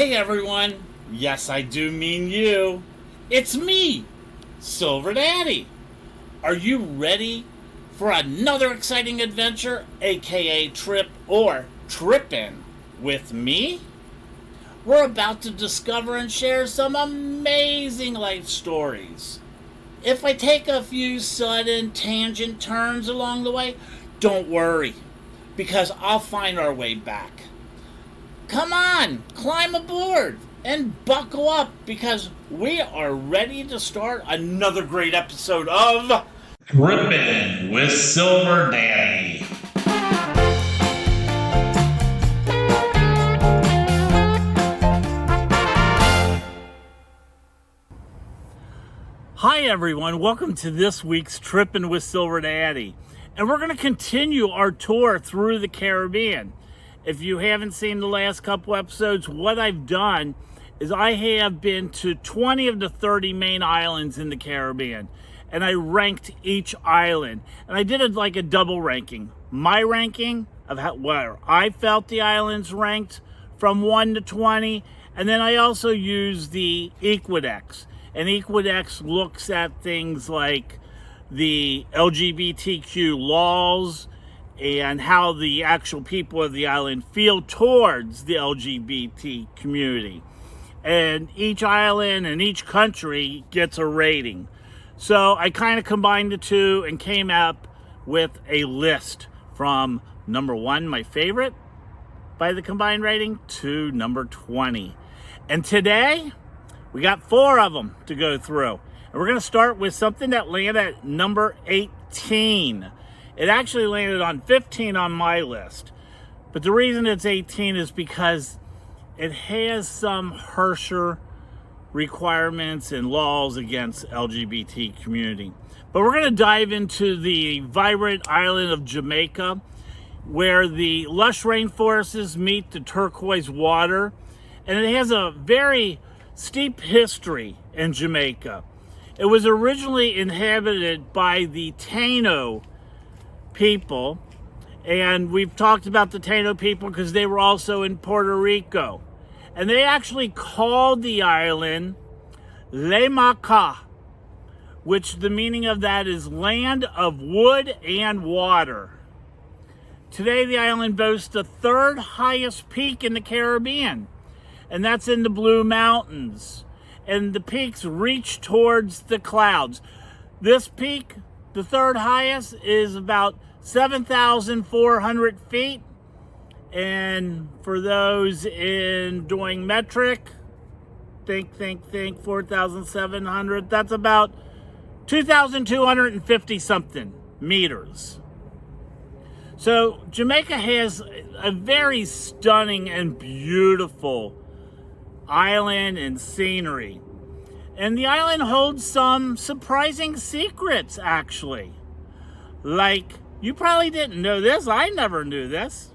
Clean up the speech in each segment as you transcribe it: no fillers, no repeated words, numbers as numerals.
Hey everyone, yes I do mean you. It's me, Silver Daddy. Are you ready for another exciting adventure, aka trip or Trippin' with me? We're about to discover and share some amazing life stories. If I take a few sudden tangent turns along the way, don't worry, because I'll find our way back. Come on, climb aboard and buckle up because we are ready to start another great episode of Trippin' with Silver Daddy. Hi everyone, welcome to this week's Trippin' with Silver Daddy. And we're going to continue our tour through the Caribbean. If you haven't seen the last couple episodes, what I've done is I have been to 20 of the 30 main islands in the Caribbean. And I ranked each island. And I did it like a double ranking. My ranking of where I felt the islands ranked from 1 to 20. And then I also used the Equidex. And Equidex looks at things like the LGBTQ laws and how the actual people of the island feel towards the LGBT community. And each island and each country gets a rating. So I kind of combined the two and came up with a list from number 1, my favorite, by the combined rating, to number 20. And today, we got 4 of them to go through. And we're going to start with something that landed at number 18. It actually landed on 15 on my list. But the reason it's 18 is because it has some harsher requirements and laws against LGBT community. But we're going to dive into the vibrant island of Jamaica, where the lush rainforests meet the turquoise water. And it has a very steep history in Jamaica. It was originally inhabited by the Taino people, and we've talked about the Taino people because they were also in Puerto Rico, and they actually called the island Le Maca, which the meaning of that is land of wood and water. Today the island boasts the 3rd highest peak in the Caribbean, and that's in the Blue Mountains, and the peaks reach towards the clouds. This peak, the 3rd highest, is about 7,400 feet. And for those in doing metric, think, 4,700. That's about 2,250 something meters. So Jamaica has a very stunning and beautiful island and scenery. And the island holds some surprising secrets, actually. Like, you probably didn't know this. I never knew this.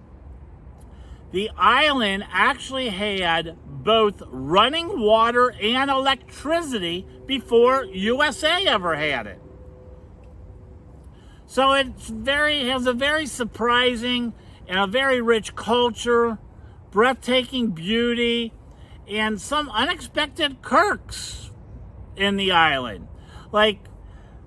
The island actually had both running water and electricity before USA ever had it. So it has a very surprising and a very rich culture, breathtaking beauty, and some unexpected quirks in the island. Like,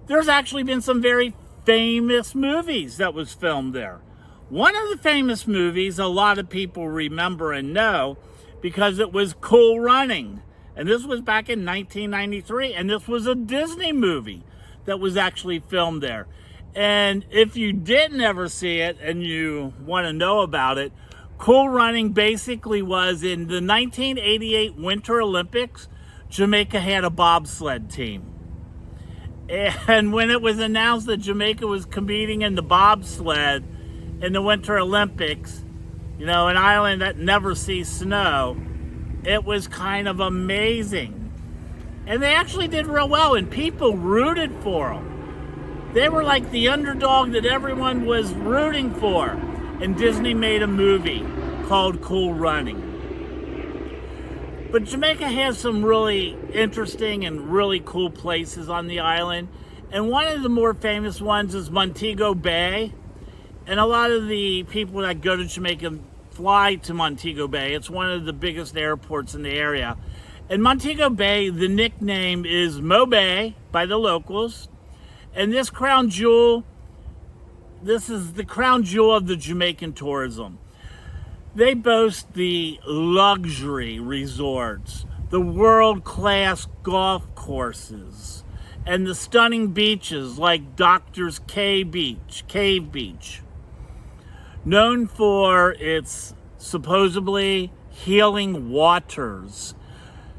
there's actually been some very famous movies that was filmed there. One of the famous movies a lot of people remember and know because it was Cool Running. And this was back in 1993, and this was a Disney movie that was actually filmed there. And if you didn't ever see it and you want to know about it, Cool Running basically was in the 1988 Winter Olympics, Jamaica had a bobsled team. And when it was announced that Jamaica was competing in the bobsled in the Winter Olympics, you know, an island that never sees snow, it was kind of amazing. And they actually did real well, and people rooted for them. They were like the underdog that everyone was rooting for. And Disney made a movie called Cool Running. But Jamaica has some really interesting and really cool places on the island. And one of the more famous ones is Montego Bay. And a lot of the people that go to Jamaica fly to Montego Bay. It's one of the biggest airports in the area. And Montego Bay, the nickname is Mo Bay by the locals. And this crown jewel, this is the crown jewel of the Jamaican tourism. They boast the luxury resorts, the world-class golf courses, and the stunning beaches like Doctor's Cave Beach, known for its supposedly healing waters.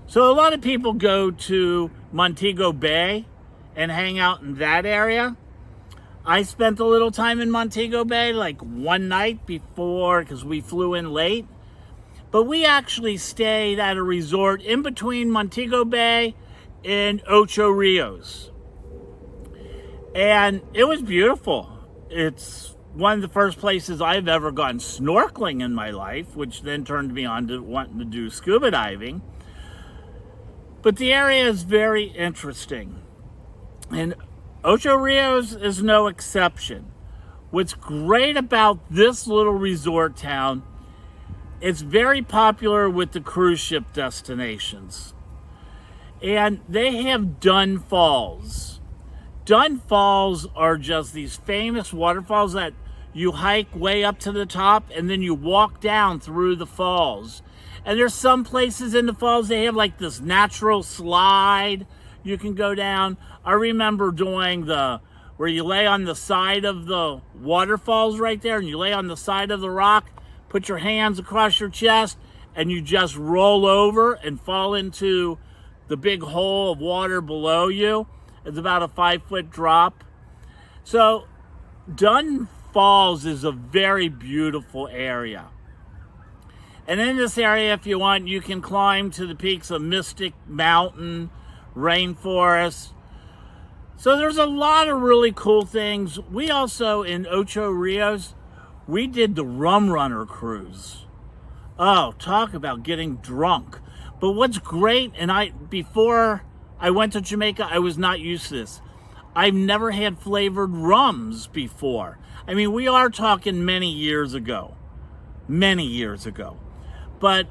So a lot of people go to Montego Bay and hang out in that area. I spent a little time in Montego Bay, like one night before, because we flew in late. But we actually stayed at a resort in between Montego Bay and Ocho Rios. And it was beautiful. It's one of the first places I've ever gone snorkeling in my life, which then turned me on to wanting to do scuba diving. But the area is very interesting. And Ocho Rios is no exception. What's great about this little resort town, it's very popular with the cruise ship destinations. And they have Dunn Falls. Dunn Falls are just these famous waterfalls that you hike way up to the top and then you walk down through the falls. And there's some places in the falls, they have like this natural slide you can go down. I remember doing where you lay on the side of the waterfalls right there, and you lay on the side of the rock, put your hands across your chest, and you just roll over and fall into the big hole of water below you. It's about a 5-foot drop. So Dunn Falls is a very beautiful area. And in this area, if you want, you can climb to the peaks of Mystic Mountain, rainforest. So there's a lot of really cool things. We also, in Ocho Rios, we did the Rum Runner cruise. Oh, talk about getting drunk. But what's great, and before I went to Jamaica, I was not used to this. I've never had flavored rums before. I mean, we are talking many years ago. But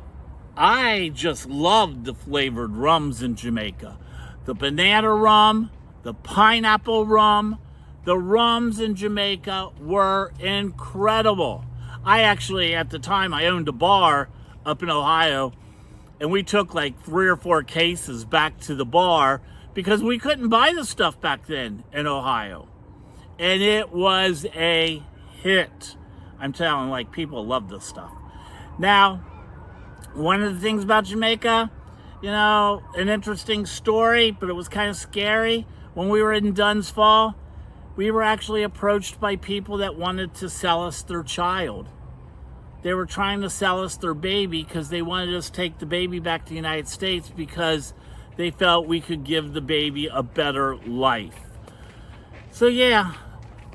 I just loved the flavored rums in Jamaica. The banana rum, the pineapple rum, the rums in Jamaica were incredible. I actually, at the time, I owned a bar up in Ohio, and we took like 3 or 4 cases back to the bar because we couldn't buy the stuff back then in Ohio. And it was a hit. I'm telling, like, people love this stuff. Now, one of the things about Jamaica, you know, an interesting story, but it was kind of scary. When we were in Dunn's Fall, we were actually approached by people that wanted to sell us their child. They were trying to sell us their baby because they wanted us to take the baby back to the United States because they felt we could give the baby a better life. So yeah,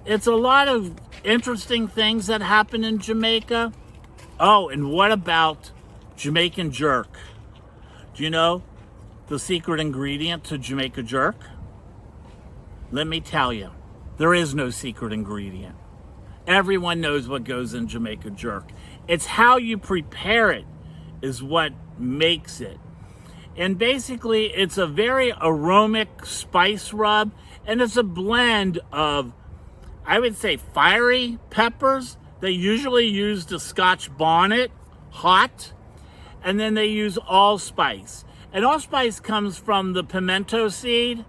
it's a lot of interesting things that happen in Jamaica. Oh, and what about Jamaican jerk? Do you know the secret ingredient to Jamaica jerk? Let me tell you, there is no secret ingredient. Everyone knows what goes in Jamaica jerk. It's how you prepare it is what makes it. And basically, it's a very aromatic spice rub, and it's a blend of, I would say, fiery peppers. They usually use the Scotch bonnet, hot, and then they use allspice. And allspice comes from the pimento seed,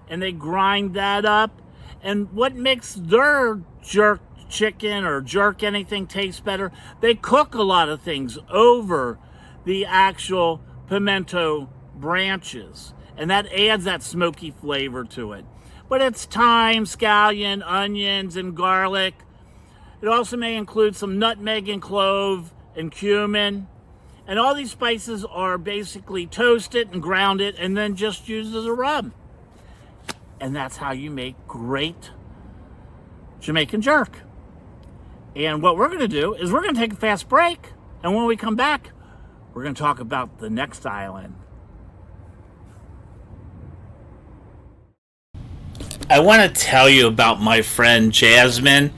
and they grind that up. And what makes their jerk chicken or jerk anything taste better, they cook a lot of things over the actual pimento branches. And that adds that smoky flavor to it. But it's thyme, scallion, onions, and garlic. It also may include some nutmeg and clove and cumin. And all these spices are basically toasted and grounded and then just used as a rub. And that's how you make great Jamaican jerk. And what we're going to do is we're going to take a fast break. And when we come back, we're going to talk about the next island. I want to tell you about my friend Jasmine,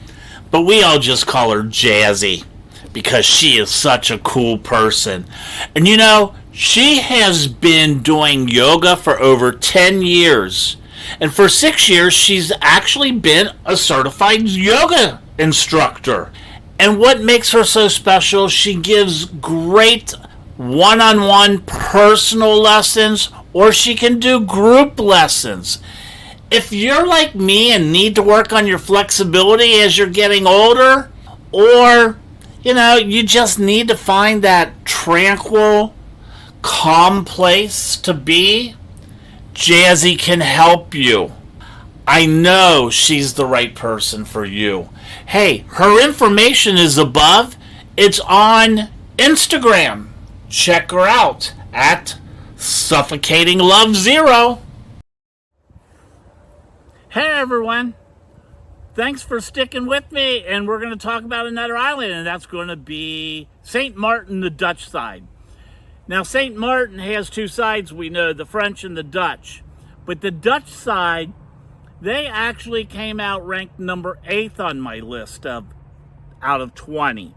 but we all just call her Jazzy because she is such a cool person. And you know, she has been doing yoga for over 10 years. And for 6 years, she's actually been a certified yoga instructor. And what makes her so special, she gives great one-on-one personal lessons, or she can do group lessons. If you're like me and need to work on your flexibility as you're getting older, or, you know, you just need to find that tranquil, calm place to be, Jazzy can help you. I know she's the right person for you. Hey, her information is above. It's on Instagram. Check her out at Suffocating Love Zero. Hey everyone. Thanks for sticking with me, and we're going to talk about another island, and that's going to be St. Maarten, the Dutch side. Now, St. Maarten has two sides, we know, the French and the Dutch. But the Dutch side, they actually came out ranked number 8th on my list out of 20.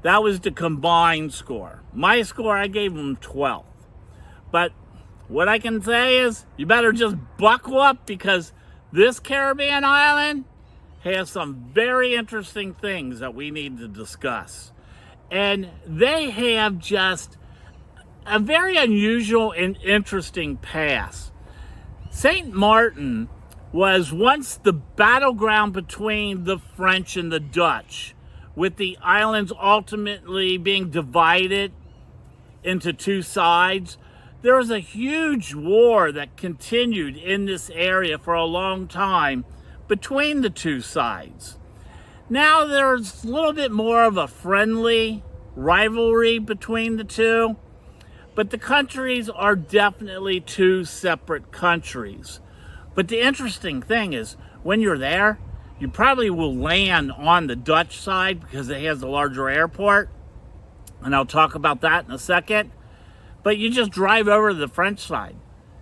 That was the combined score. My score, I gave them 12th. But what I can say is, you better just buckle up, because this Caribbean island has some very interesting things that we need to discuss. And they have just a very unusual and interesting past. St. Maarten was once the battleground between the French and the Dutch, with the islands ultimately being divided into two sides. There was a huge war that continued in this area for a long time between the two sides. Now there's a little bit more of a friendly rivalry between the two, but the countries are definitely two separate countries. But the interesting thing is, when you're there, you probably will land on the Dutch side because it has a larger airport, and I'll talk about that in a second. But you just drive over to the French side.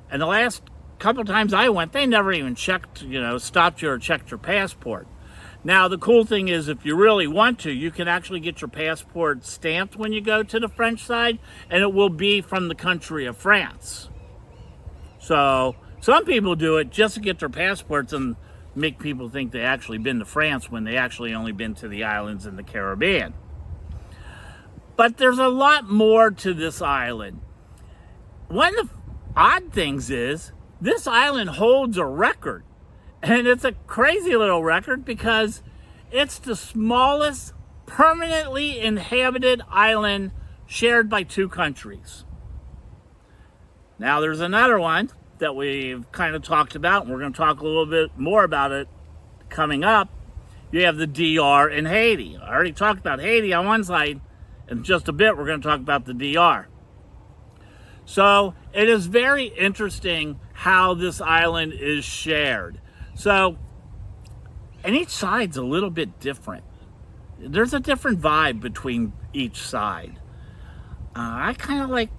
And the last couple times I went, they never even checked, stopped you or checked your passport. Now, the cool thing is, if you really want to, you can actually get your passport stamped when you go to the French side, and it will be from the country of France. So some people do it just to get their passports and make people think they actually been to France when they actually only been to the islands in the Caribbean. But there's a lot more to this island. One of the odd things is, this island holds a record. And it's a crazy little record because it's the smallest permanently inhabited island shared by two countries. Now there's another one that we've kind of talked about, and we're going to talk a little bit more about it coming up. You have the DR and Haiti. I already talked about Haiti on one side. In just a bit, we're going to talk about the DR. So it is very interesting how this island is shared. So, and each side's a little bit different. There's a different vibe between each side. I kind of like,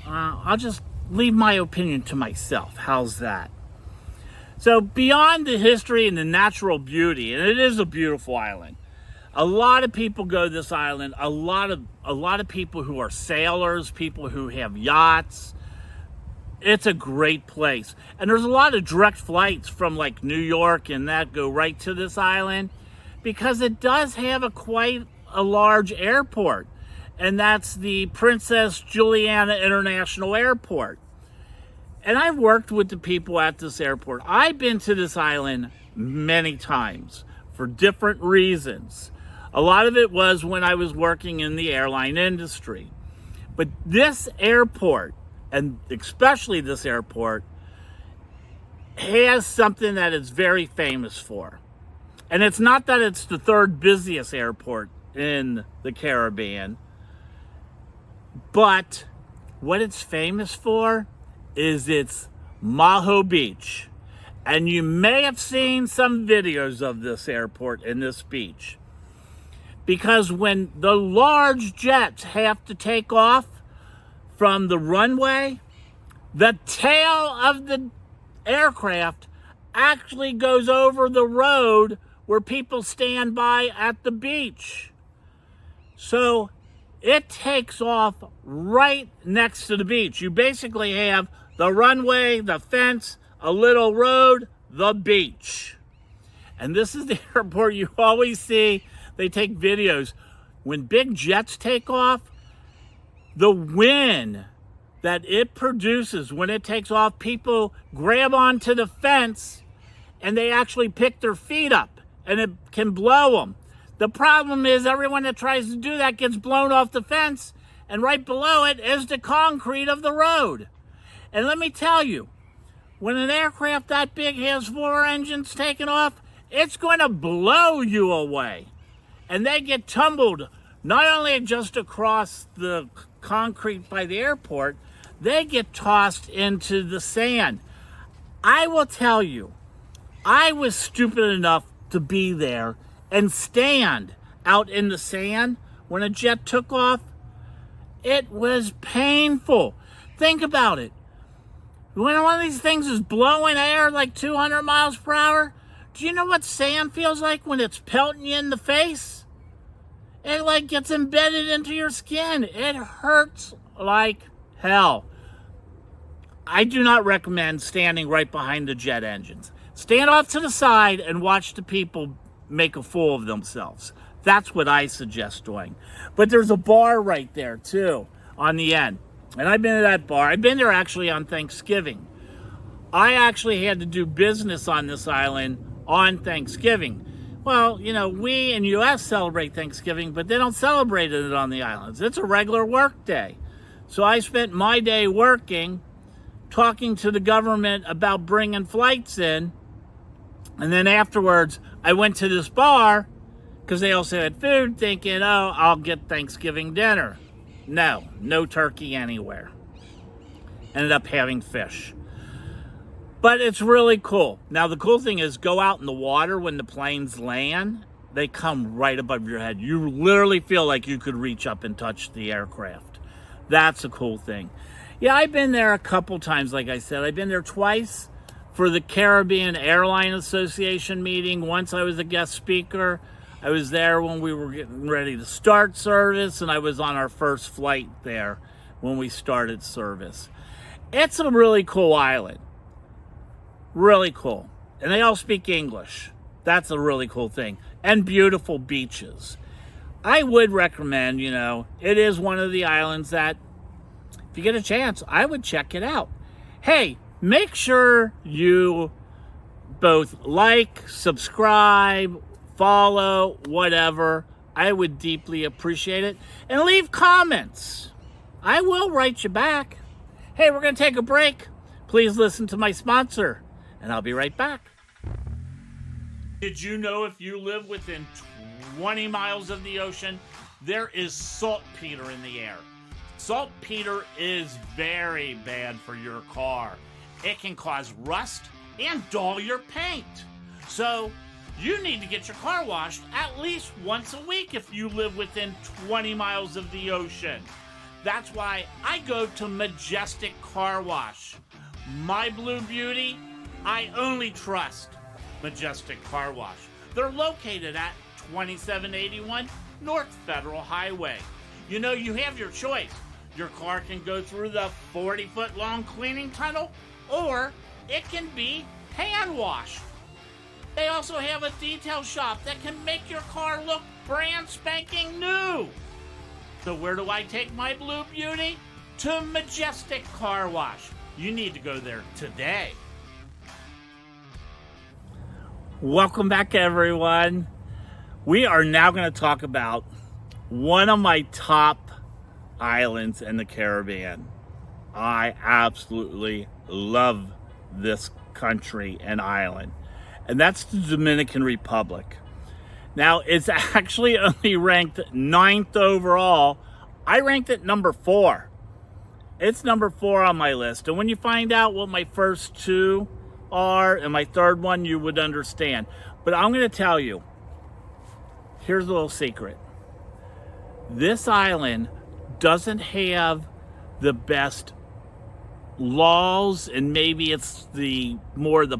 I'll just leave my opinion to myself. How's that? So beyond the history and the natural beauty, and it is a beautiful island, a lot of people go to this island. A lot of people who are sailors, people who have yachts. It's a great place. And there's a lot of direct flights from like New York and that go right to this island, because it does have quite a large airport. And that's the Princess Juliana International Airport. And I've worked with the people at this airport. I've been to this island many times for different reasons. A lot of it was when I was working in the airline industry. But this airport, and especially this airport, has something that it's very famous for. And it's not that it's the third busiest airport in the Caribbean, but what it's famous for is its Maho Beach. And you may have seen some videos of this airport and this beach. Because when the large jets have to take off from the runway, the tail of the aircraft actually goes over the road where people stand by at the beach. So it takes off right next to the beach. You basically have the runway, the fence, a little road, the beach. And this is the airport you always see. They take videos. When big jets take off, the wind that it produces when it takes off, people grab onto the fence and they actually pick their feet up and it can blow them. The problem is everyone that tries to do that gets blown off the fence, and right below it is the concrete of the road. And let me tell you, when an aircraft that big has 4 engines taken off, it's going to blow you away. And they get tumbled not only just across the concrete by the airport, they get tossed into the sand. I will tell you, I was stupid enough to be there and stand out in the sand when a jet took off. It was painful. Think about it. When one of these things is blowing air like 200 miles per hour, do you know what sand feels like when it's pelting you in the face? It like gets embedded into your skin. It hurts like hell. I do not recommend standing right behind the jet engines. Stand off to the side and watch the people make a fool of themselves. That's what I suggest doing. But there's a bar right there too on the end. And I've been to that bar. I've been there actually on Thanksgiving. I actually had to do business on this island on Thanksgiving. Well, you know, we in the U.S. celebrate Thanksgiving, but they don't celebrate it on the islands. It's a regular work day. So I spent my day working, talking to the government about bringing flights in. And then afterwards, I went to this bar because they also had food, thinking, oh, I'll get Thanksgiving dinner. No turkey anywhere. Ended up having fish. But it's really cool. Now, the cool thing is go out in the water when the planes land. They come right above your head. You literally feel like you could reach up and touch the aircraft. That's a cool thing. Yeah, I've been there a couple times, like I said. I've been there twice for the Caribbean Airline Association meeting. Once I was a guest speaker. I was there when we were getting ready to start service, and I was on our first flight there when we started service. It's a really cool island. Really cool. And they all speak English. That's a really cool thing. And beautiful beaches. I would recommend, you know, it is one of the islands that, if you get a chance, I would check it out. Hey, make sure you both like, subscribe, follow, whatever. I would deeply appreciate it. And leave comments. I will write you back. Hey, we're going to take a break. Please listen to my sponsor, and I'll be right back. Did you know if you live within 20 miles of the ocean, there is saltpeter in the air? Saltpeter is very bad for your car. It can cause rust and dull your paint. So you need to get your car washed at least once a week if you live within 20 miles of the ocean. That's why I go to Majestic Car Wash. My Blue Beauty, I only trust Majestic Car Wash. They're located at 2781 North Federal Highway. You know, you have your choice. Your car can go through the 40-foot long cleaning tunnel, or it can be hand washed. They also have a detail shop that can make your car look brand spanking new. So where do I take my Blue Beauty? To Majestic Car Wash. You need to go there today. Welcome back, everyone. We are now going to talk about one of my top islands in the Caribbean. I absolutely love this country and island. And that's the Dominican Republic. Now, it's actually only ranked 9th overall. I ranked it number 4. It's number 4 on my list. And when you find out what my first 2 are and my third one, you would understand. But I'm going to tell you, here's a little secret. This island doesn't have the best laws, and maybe it's the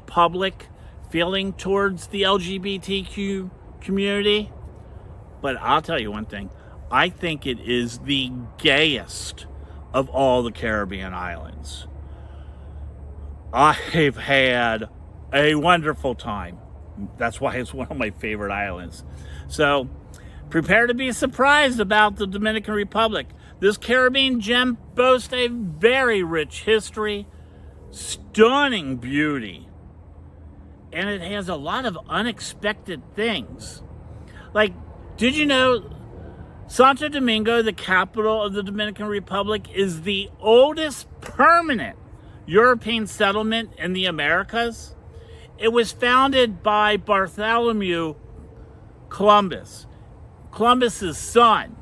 public feeling towards the LGBTQ community. But I'll tell you one thing. I think it is the gayest of all the Caribbean islands. I've had a wonderful time. That's why it's one of my favorite islands. So prepare to be surprised about the Dominican Republic. This Caribbean gem boasts a very rich history, stunning beauty, and it has a lot of unexpected things. Like, did you know Santo Domingo, the capital of the Dominican Republic, is the oldest permanent European settlement in the Americas? It was founded by Bartholomew Columbus, Columbus's son,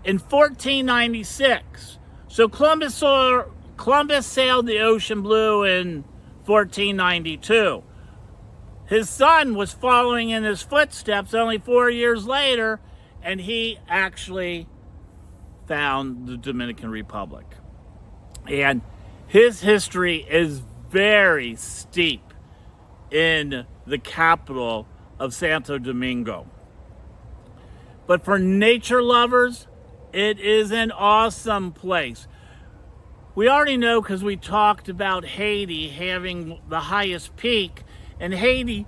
in 1496. So Columbus sailed the ocean blue in 1492. His son was following in his footsteps only 4 years later, and he actually found the Dominican Republic. And his history is very steep in the capital of Santo Domingo. But for nature lovers, it is an awesome place. We already know because we talked about Haiti having the highest peak, and Haiti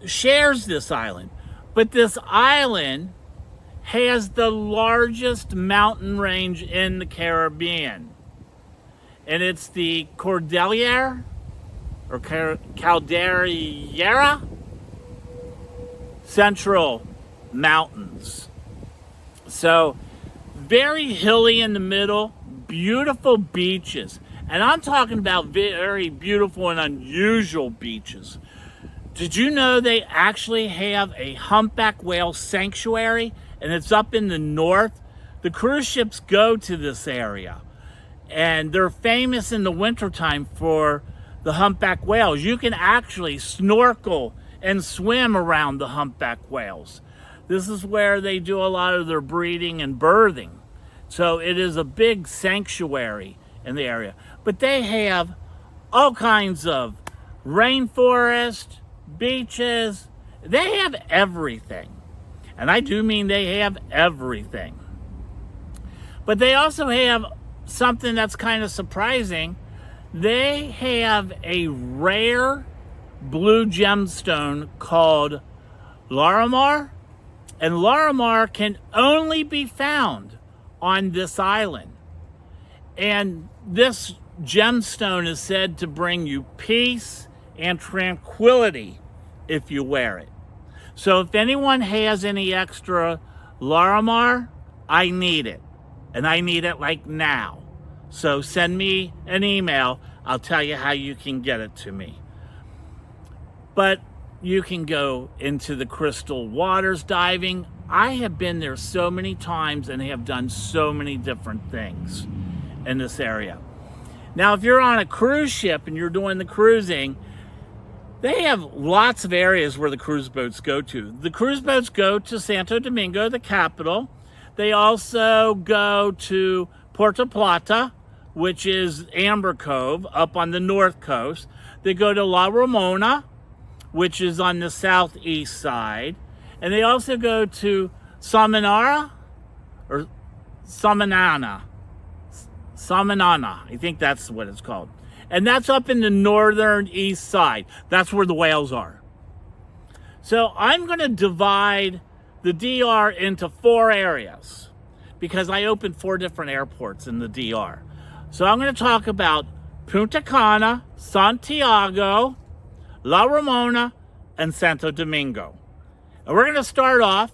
shares this island. But this island has the largest mountain range in the Caribbean. And it's the Cordillera, or Caldera Central Mountains. So, very hilly in the middle, beautiful beaches. And I'm talking about very beautiful and unusual beaches. Did you know they actually have a humpback whale sanctuary? And it's up in the north. The cruise ships go to this area. And they're famous in the wintertime for the humpback whales. You can actually snorkel and swim around the humpback whales. This is where they do a lot of their breeding and birthing. So it is a big sanctuary in the area. But they have all kinds of rainforest, beaches. They have everything. And I do mean they have everything. But they also have something that's kind of surprising. They have a rare blue gemstone called Larimar. And Larimar can only be found on this island. And this gemstone is said to bring you peace and tranquility if you wear it. So if anyone has any extra Larimar, I need it. And I need it like now. So send me an email. I'll tell you how you can get it to me. But you can go into the crystal waters diving. I have been there so many times and have done so many different things in this area. Now, if you're on a cruise ship and you're doing the cruising, they have lots of areas where the cruise boats go to. The cruise boats go to Santo Domingo, the capital. They also go to Puerto Plata, which is Amber Cove, up on the north coast. They go to La Ramona, which is on the southeast side. And they also go to Samanara, or Samanana. Samanana, I think that's what it's called. And that's up in the northern east side. That's where the whales are. So I'm going to divide the DR into 4 areas because I opened 4 different airports in the DR. So I'm going to talk about Punta Cana, Santiago, La Ramona, and Santo Domingo. And we're going to start off,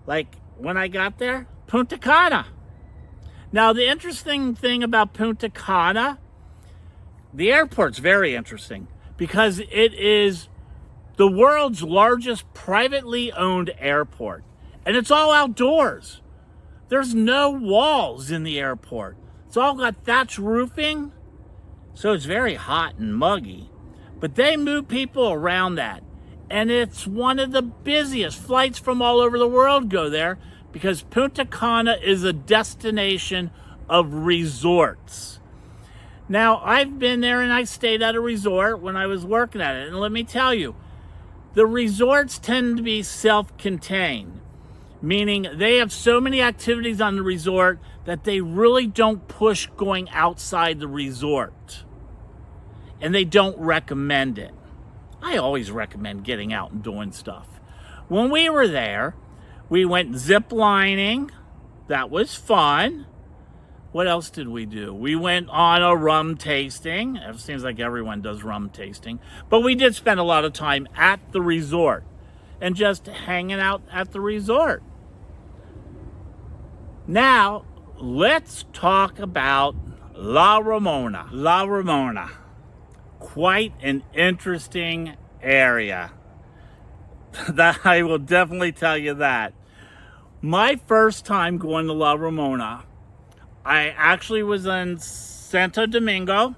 like when I got there, Punta Cana. Now, the interesting thing about Punta Cana, the airport's very interesting because it is the world's largest privately owned airport. And it's all outdoors. There's no walls in the airport. It's all got thatch roofing, so it's very hot and muggy. But they move people around that. And it's one of the busiest. Flights from all over the world go there because Punta Cana is a destination of resorts. Now, I've been there and I stayed at a resort when I was working at it. And let me tell you, the resorts tend to be self-contained, meaning they have so many activities on the resort that they really don't push going outside the resort. And they don't recommend it. I always recommend getting out and doing stuff. When we were there, we went zip lining. That was fun. What else did we do? We went on a rum tasting. It seems like everyone does rum tasting. But we did spend a lot of time at the resort and just hanging out at the resort. Now, let's talk about La Ramona. La Ramona. Quite an interesting area. That I will definitely tell you that. My first time going to La Ramona, I actually was in Santo Domingo,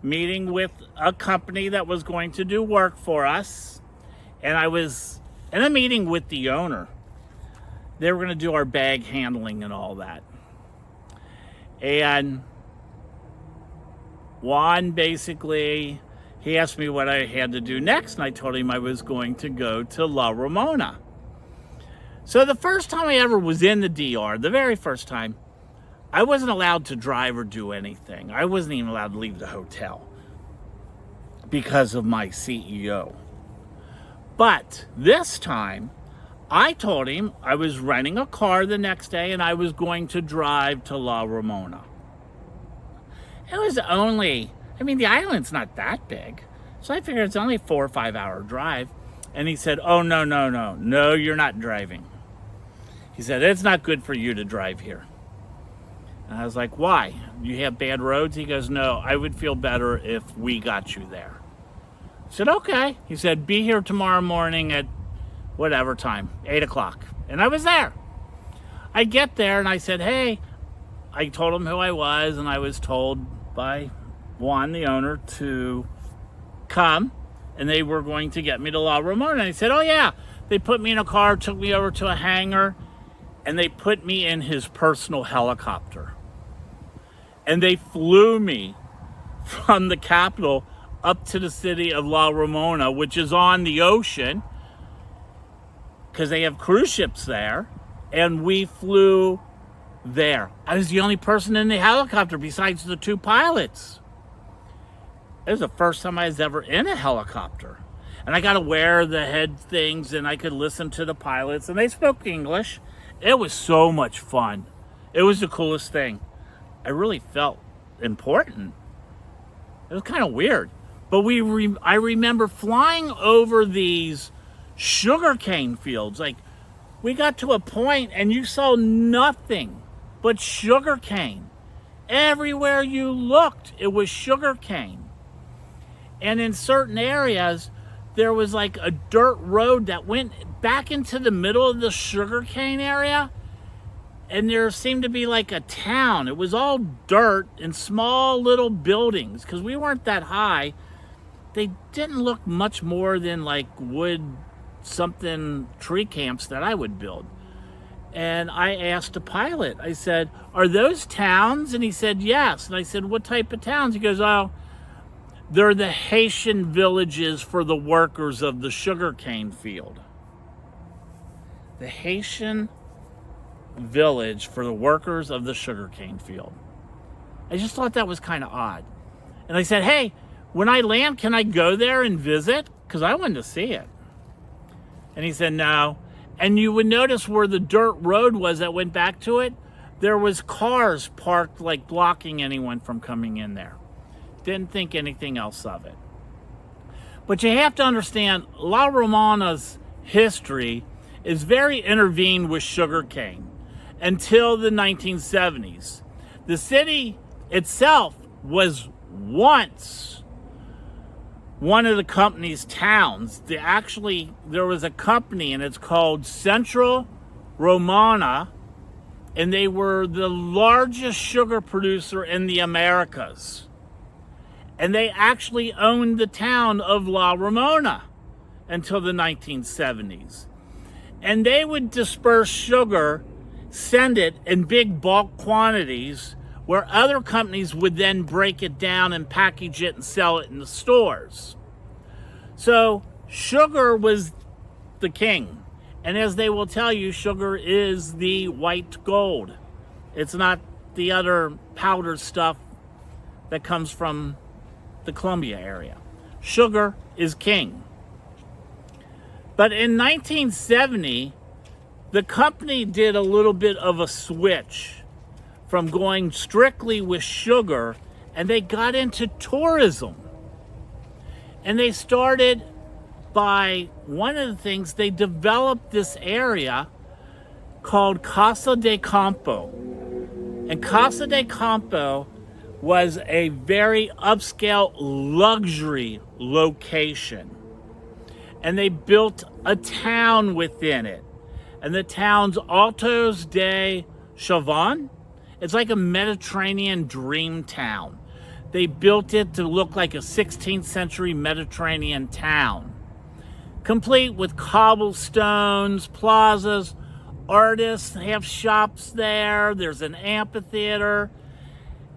meeting with a company that was going to do work for us. And I was in a meeting with the owner. They were going to do our bag handling and all that. And Juan basically, he asked me what I had to do next, and I told him I was going to go to La Ramona. So the first time I ever was in the DR, the very first time, I wasn't allowed to drive or do anything. I wasn't even allowed to leave the hotel because of my CEO. But this time, I told him I was renting a car the next day and I was going to drive to La Ramona. It was only, the island's not that big. So I figured it's only a 4 or 5 hour drive. And he said, oh, no, you're not driving. He said, it's not good for you to drive here. And I was like, why? You have bad roads? He goes, no, I would feel better if we got you there. I said, okay. He said, be here tomorrow morning at whatever time, 8 o'clock. And I was there. I get there and I said, hey, I told him who I was, and I was told by Juan, the owner, to come, and they were going to get me to La Ramona. And he said, oh yeah. They put me in a car, took me over to a hangar, and they put me in his personal helicopter. And they flew me from the capital up to the city of La Ramona, which is on the ocean, because they have cruise ships there, and we flew there. I was the only person in the helicopter besides the 2 pilots. It was the first time I was ever in a helicopter. And I got to wear the head things, and I could listen to the pilots, and they spoke English. It was so much fun. It was the coolest thing. I really felt important. It was kind of weird. But I remember flying over these sugarcane fields. Like, we got to a point and you saw nothing but sugarcane. Everywhere you looked, it was sugarcane. And in certain areas, there was like a dirt road that went back into the middle of the sugarcane area. And there seemed to be like a town. It was all dirt and small little buildings, because we weren't that high. They didn't look much more than like wood something tree camps that I would build. And I asked the pilot, I said, are those towns? And he said, yes. And I said, what type of towns? He goes, oh, they're the Haitian villages for the workers of the sugarcane field. The Haitian village for the workers of the sugarcane field. I just thought that was kind of odd. And I said, hey, when I land, can I go there and visit? Because I wanted to see it. And he said, no. And you would notice where the dirt road was that went back to it, there was cars parked like blocking anyone from coming in there. Didn't think anything else of it. But you have to understand, La Ramona's history is very intervened with sugarcane until the 1970s. The city itself was once one of the company's towns. There was a company, and it's called Central Romana, and they were the largest sugar producer in the Americas. And they actually owned the town of La Ramona until the 1970s. And they would disperse sugar, send it in big bulk quantities, where other companies would then break it down and package it and sell it in the stores. So sugar was the king. And as they will tell you, sugar is the white gold. It's not the other powder stuff that comes from the Columbia area. Sugar is king. But in 1970, the company did a little bit of a switch from going strictly with sugar, and they got into tourism. And they started by, one of the things, they developed this area called Casa de Campo. And Casa de Campo was a very upscale luxury location. And they built a town within it. And the town's Altos de Chavan. It's like a Mediterranean dream town. They built it to look like a 16th century Mediterranean town, complete with cobblestones, plazas, artists have shops there, there's an amphitheater,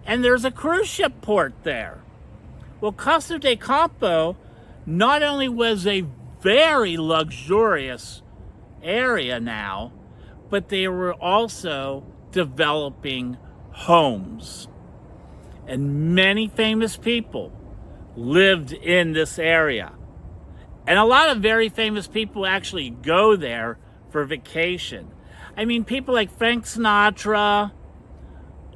and there's a cruise ship port there. Well, Casa de Campo not only was a very luxurious area now, but they were also developing homes. And many famous people lived in this area. And a lot of very famous people actually go there for vacation. I mean, people like Frank Sinatra,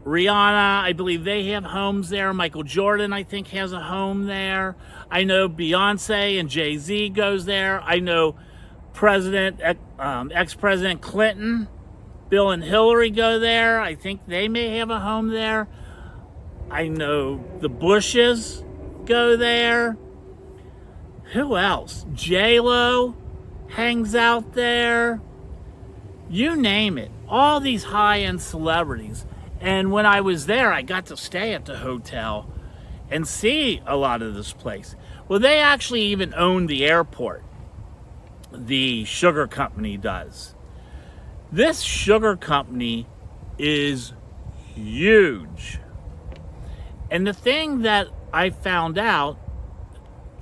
Rihanna, I believe they have homes there. Michael Jordan, I think, has a home there. I know Beyonce and Jay-Z goes there. I know ex-President Clinton, Bill and Hillary go there. I think they may have a home there. I know the Bushes go there. Who else? J-Lo hangs out there. You name it. All these high-end celebrities. And when I was there, I got to stay at the hotel and see a lot of this place. Well, they actually even own the airport. The sugar company does. This sugar company is huge. And the thing that I found out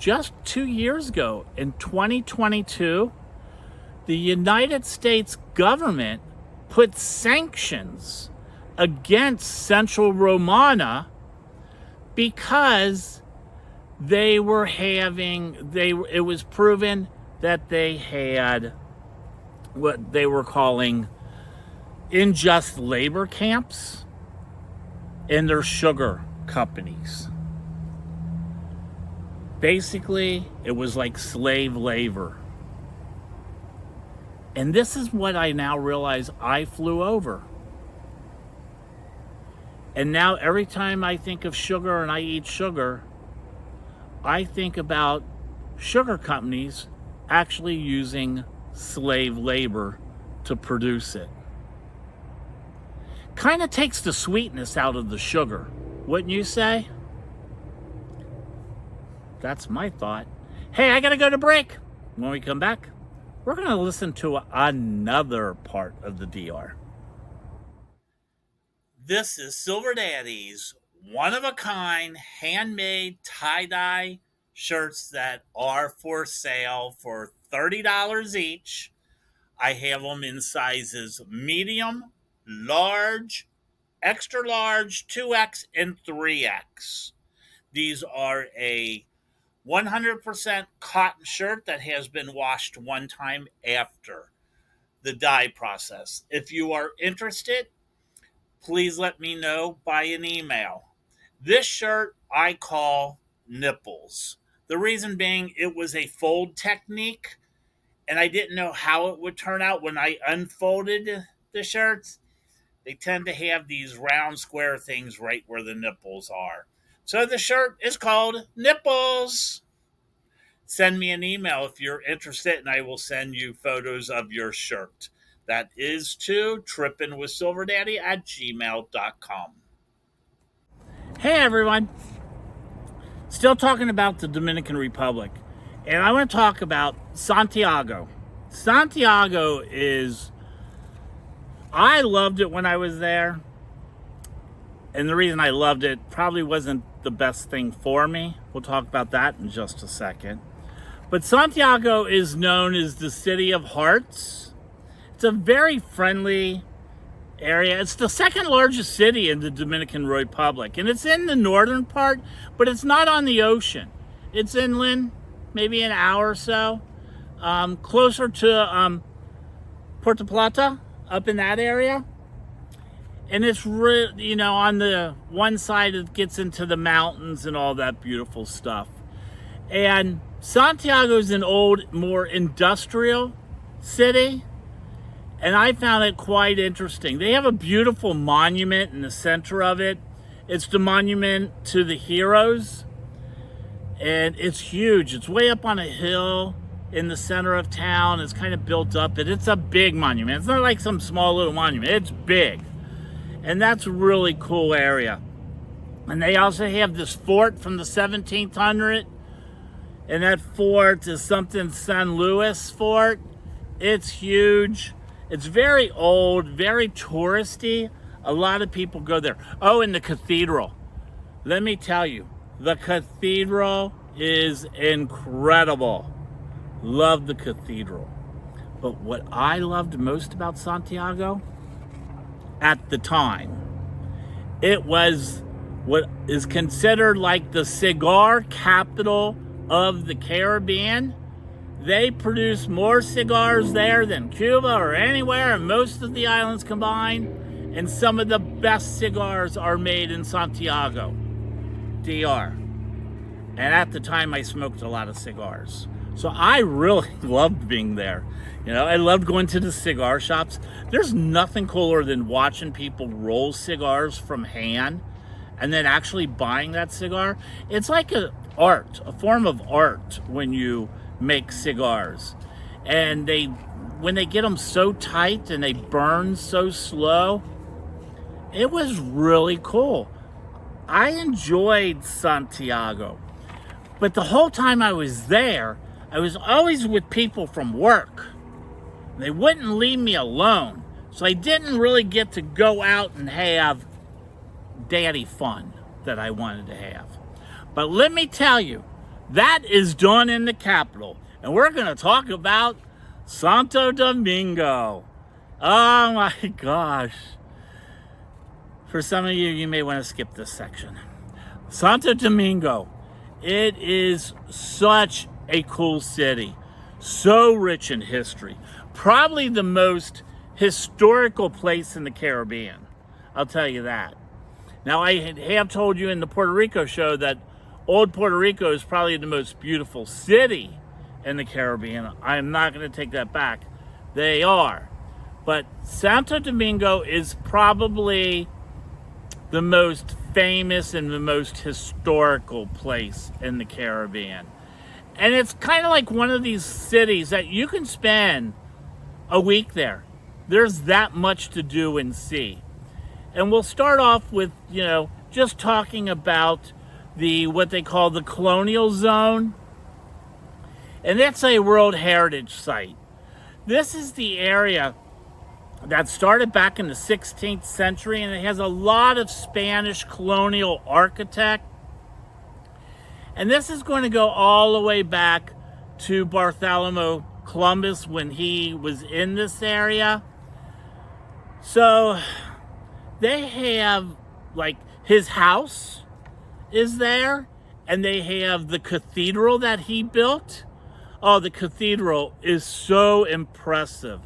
just 2 years ago, in 2022, the United States government put sanctions against Central Romana because it was proven that they had what they were calling unjust labor camps in their sugar companies. Basically, it was like slave labor. And this is what I now realize I flew over. And now every time I think of sugar and I eat sugar, I think about sugar companies actually using slave labor to produce it. Kind of takes the sweetness out of the sugar, wouldn't you say? That's my thought. Hey, I gotta go to break. When we come back, we're gonna listen to another part of the DR. This is Silver Daddy's one-of-a-kind handmade tie-dye shirts that are for sale for $30 each. I have them in sizes medium, large, extra large, 2X, and 3X. These are a 100% cotton shirt that has been washed one time after the dye process. If you are interested, please let me know by an email. This shirt I call nipples. The reason being, it was a fold technique, and I didn't know how it would turn out when I unfolded the shirts. They tend to have these round square things right where the nipples are. So the shirt is called Nipples. Send me an email if you're interested, and I will send you photos of your shirt. That is to trippinwithsilverdaddy@gmail.com. Hey everyone. Still talking about the Dominican Republic. And I want to talk about Santiago. Santiago I loved it when I was there. And the reason I loved it probably wasn't the best thing for me. We'll talk about that in just a second. But Santiago is known as the City of Hearts. It's a very friendly area. It's the second largest city in the Dominican Republic, and it's in the northern part, but it's not on the ocean. It's inland, maybe an hour or so, closer to Puerto Plata, up in that area. And it's on the one side it gets into the mountains and all that beautiful stuff. And Santiago is an old, more industrial city, and I found it quite interesting. They have a beautiful monument in the center of it. It's the monument to the heroes, and it's huge. It's way up on a hill in the center of town. It's kind of built up, and it's a big monument. It's not like some small little monument. It's big, and that's a really cool area. And they also have this fort from the 1700s, and that fort is something San Luis Fort. It's huge. It's very old, very touristy. A lot of people go there. Oh, and the cathedral. Let me tell you, the cathedral is incredible. Love the cathedral. But what I loved most about Santiago at the time, it was what is considered like the cigar capital of the Caribbean. They produce more cigars there than Cuba or anywhere, and most of the islands combined. And some of the best cigars are made in Santiago, DR. And at the time, I smoked a lot of cigars. So I really loved being there. I loved going to the cigar shops. There's nothing cooler than watching people roll cigars from hand and then actually buying that cigar. It's like a form of art when you make cigars. And when they get them so tight and they burn so slow, it was really cool. I enjoyed Santiago. But the whole time I was there, I was always with people from work. They wouldn't leave me alone. So I didn't really get to go out and have daddy fun that I wanted to have. But let me tell you, that is done in the capital. And we're going to talk about Santo Domingo. Oh my gosh. For some of you, you may want to skip this section. Santo Domingo. It is such a cool city. So rich in history. Probably the most historical place in the Caribbean. I'll tell you that. Now, I have told you in the Puerto Rico show that Old Puerto Rico is probably the most beautiful city in the Caribbean. I am not going to take that back. They are. But Santo Domingo is probably the most famous and the most historical place in the Caribbean. And it's kind of like one of these cities that you can spend a week there. There's that much to do and see. And we'll start off with, just talking about what they call the colonial zone. And that's a World Heritage Site. This is the area that started back in the 16th century, and it has a lot of Spanish colonial architect. And this is going to go all the way back to Bartholomew Columbus when he was in this area. So they have, his house is there, and they have the cathedral that he built. Oh, the cathedral is so impressive.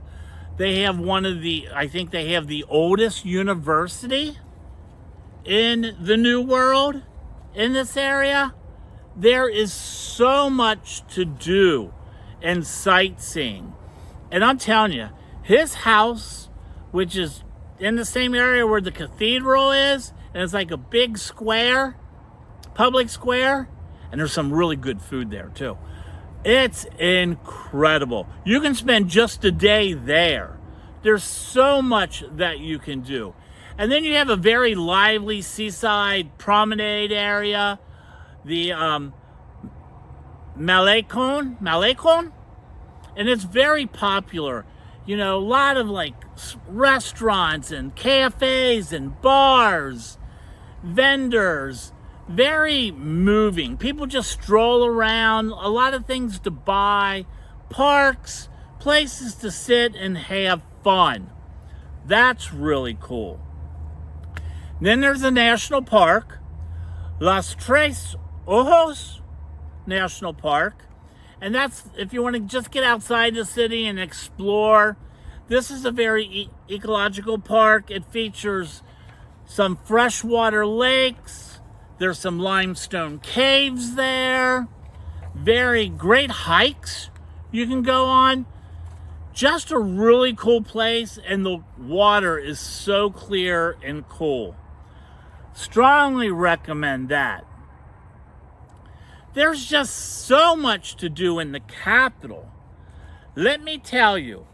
They have I think they have the oldest university in the New World in this area. There is so much to do and sightseeing. And I'm telling you, his house, which is in the same area where the cathedral is, and it's like a big square, public square, and there's some really good food there too. It's incredible. You can spend just a day there. There's so much that you can do. And then you have a very lively seaside promenade area. The Malecon, and it's very popular. A lot of restaurants and cafes and bars, vendors, very moving. People just stroll around, a lot of things to buy, parks, places to sit and have fun. That's really cool. Then there's a national park, Los Tres Ojos National Park. And that's if you want to just get outside the city and explore. This is a very ecological park. It features some freshwater lakes. There's some limestone caves there. Very great hikes you can go on. Just a really cool place, and the water is so clear and cool. Strongly recommend that. There's just so much to do in the capital. Let me tell you.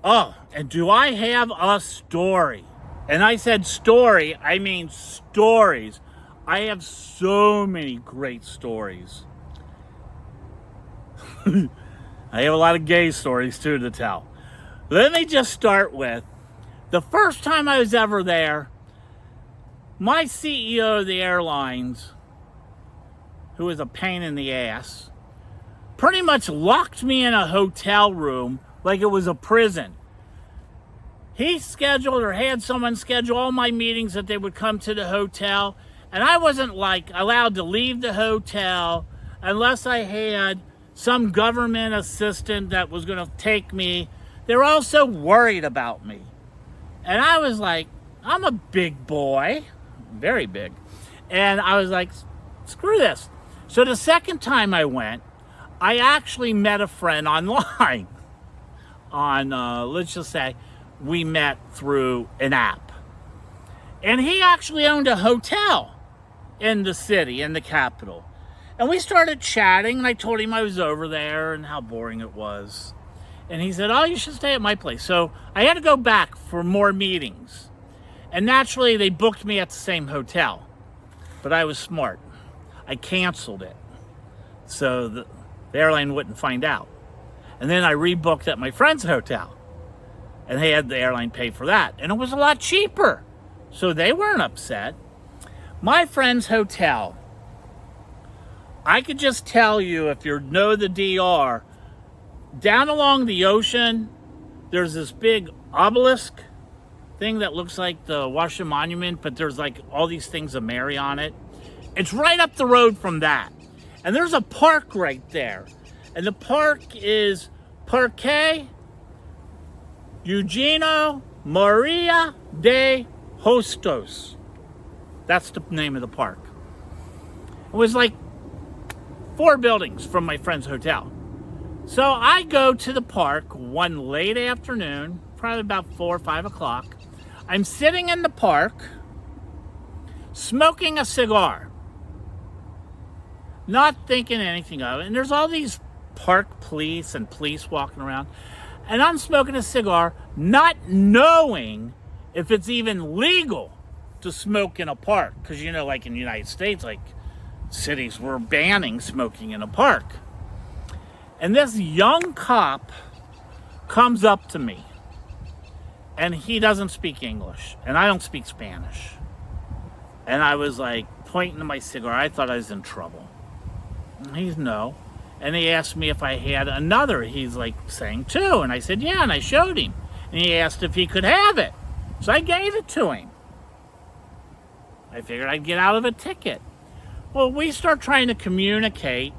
Oh, and do I have a story? And I said story, I mean stories. I have so many great stories. I have a lot of gay stories too to tell. Let me just start with the first time I was ever there. My CEO of the airlines, who was a pain in the ass, pretty much locked me in a hotel room like it was a prison. He scheduled or had someone schedule all my meetings that they would come to the hotel, and I wasn't allowed to leave the hotel unless I had some government assistant that was going to take me. They were all so worried about me. And I was like, I'm a big boy, very big. And I was like, screw this. So the second time I went, I actually met a friend online. Let's just say, we met through an app. And he actually owned a hotel in the city, in the capital. And we started chatting, and I told him I was over there and how boring it was. And he said, oh, you should stay at my place. So I had to go back for more meetings. And naturally, they booked me at the same hotel. But I was smart. I canceled it so the airline wouldn't find out. And then I rebooked at my friend's hotel. And they had the airline pay for that. And it was a lot cheaper. So they weren't upset. My friend's hotel, I could just tell you, if you know the DR, down along the ocean, there's this big obelisk thing that looks like the Washington Monument, but there's like all these things of Mary on it. It's right up the road from that. And there's a park right there. And the park is Parque Eugenio Maria de Hostos. That's the name of the park. It was like 4 buildings from my friend's hotel. So I go to the park one late afternoon, probably about 4 or 5 o'clock. I'm sitting in the park, smoking a cigar, not thinking anything of it. And there's all these park police and police walking around. And I'm smoking a cigar, not knowing if it's even legal to smoke in a park. Because, you know, like in the United States, like cities were banning smoking in a park. And this young cop comes up to me. And he doesn't speak English. And I don't speak Spanish. And I was like pointing to my cigar. I thought I was in trouble. And he's no. And he asked me if I had another. He's like saying 2. And I said, yeah. And I showed him. And he asked if he could have it. So I gave it to him. I figured I'd get out of a ticket. Well, we start trying to communicate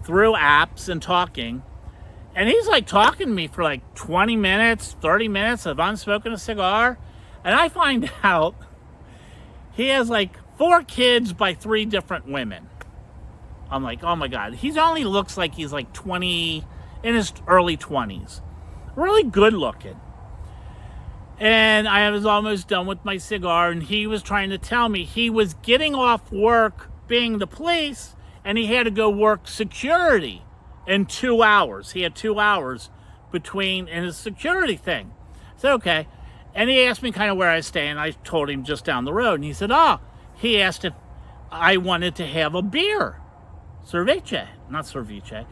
through apps and talking. And he's like talking to me for like 20 minutes, 30 minutes of I'm smoking a cigar. And I find out he has like 4 kids by 3 different women. I'm like, oh my God. He only looks like he's like 20, in his early 20s. Really good looking. And I was almost done with my cigar, and he was trying to tell me he was getting off work being the police, and he had to go work security in 2 hours. He had 2 hours between in his security thing. I said, okay. And he asked me kind of where I stay, and I told him just down the road. And he said, he asked if I wanted to have a beer. Cervece, not cervece.